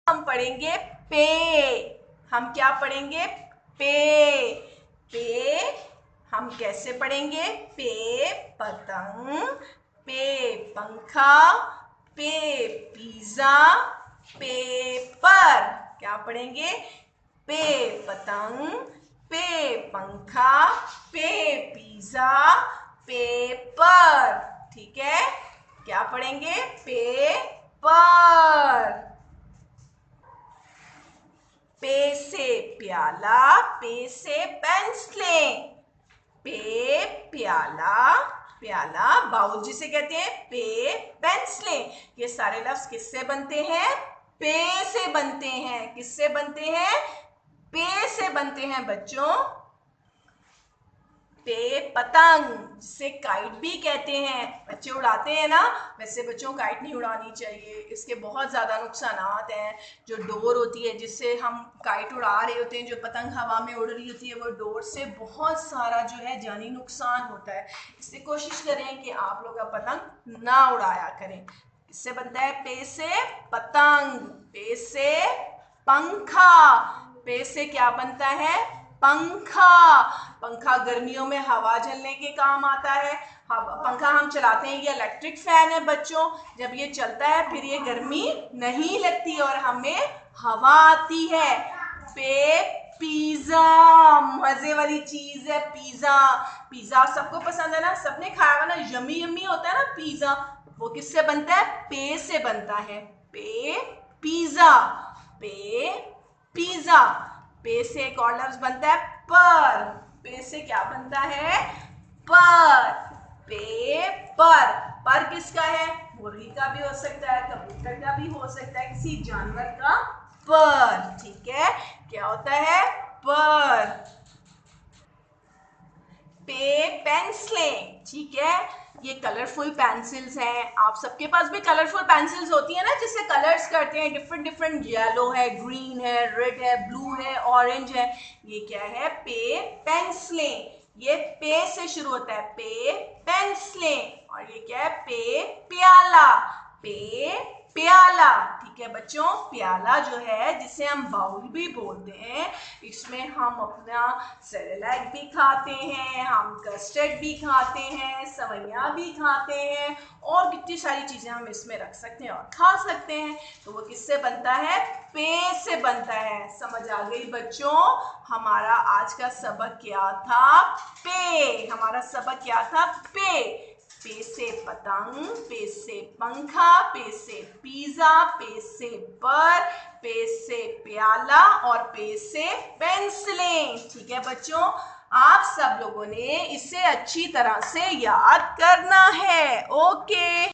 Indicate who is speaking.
Speaker 1: हम पढ़ेंगे पे। हम क्या पढ़ेंगे? पे। पे हम कैसे पढ़ेंगे? पे पतंग, पे पंखा, पे पिज्जा, पेपर। क्या पढ़ेंगे? पे पतंग, पे पंखा, पे पिज्जा, पेपर। ठीक है, क्या पढ़ेंगे? पेपर। पे से प्याला, पे से पेंसिलें। पे प्याला, प्याला बाउल जिसे कहते हैं, पे पेंसिलें। ये सारे लफ्ज किससे बनते हैं? पे से बनते हैं। किससे बनते हैं? पे से बनते हैं बच्चों। पे पतंग, जिसे काइट भी कहते हैं, बच्चे उड़ाते हैं ना, वैसे बच्चों काइट नहीं उड़ानी चाहिए, इसके बहुत ज़्यादा नुकसानात हैं। जो डोर होती है जिससे हम काइट उड़ा रहे होते हैं, जो पतंग हवा में उड़ रही होती है, वो डोर से बहुत सारा जो है जानी नुकसान होता है। इसलिए कोशिश करें कि आप लोग पतंग ना उड़ाया करें। इससे बनता है पे से पतंग, पे से पंखा, पे से क्या बनता है? पंखा। पंखा गर्मियों में हवा झलने के काम आता है। पंखा हम चलाते हैं, ये इलेक्ट्रिक फैन है बच्चों। जब ये चलता है फिर ये गर्मी नहीं लगती और हमें हवा आती है। पे पिज्जा, मजे वाली चीज है पिज्जा। पिज्जा सबको पसंद है ना, सबने खाया हुआ ना, यम्मी यम्मी होता है ना पिज्जा। वो किससे बनता है? पे से बनता है। पे पिज्जा, पे पिज्जा। पे से एक और लफ्ज बनता है पर। पे से क्या बनता है? पर। पेपर। पर किसका है? मुर्गी का भी हो सकता है, कबूतर का भी हो सकता है, किसी जानवर का पर। ठीक है, क्या होता है? पर। पे पेंसिलें। ठीक है, ये कलरफुल पेंसिल्स हैं। आप सबके पास भी कलरफुल पेंसिल्स होती है ना, जिससे कलर्स करते हैं। डिफरेंट डिफरेंट, येलो है, ग्रीन है, रेड है, ब्लू है, ऑरेंज है। ये क्या है? पे पेंसिलें। ये पे से शुरू होता है, पे पेंसिलें। और ये क्या है? पे प्याला, पे प्याला। ठीक है बच्चों, प्याला जो है जिसे हम बाउल भी बोलते हैं, इसमें हम अपना सेरेलैक भी खाते हैं, हम कस्टर्ड भी खाते हैं, सवैयाँ भी खाते हैं, और कितनी सारी चीजें हम इसमें रख सकते हैं और खा सकते हैं। तो वो किससे बनता है? पे से बनता है। समझ आ गई बच्चों? हमारा आज का सबक क्या था? पे। हमारा सबक क्या था? पे। पे से पतंग, पे से पंखा, पे से पिज्जा, पे से पर, पे से प्याला और पे से पेंसिलें। ठीक है बच्चों, आप सब लोगों ने इसे अच्छी तरह से याद करना है। ओके।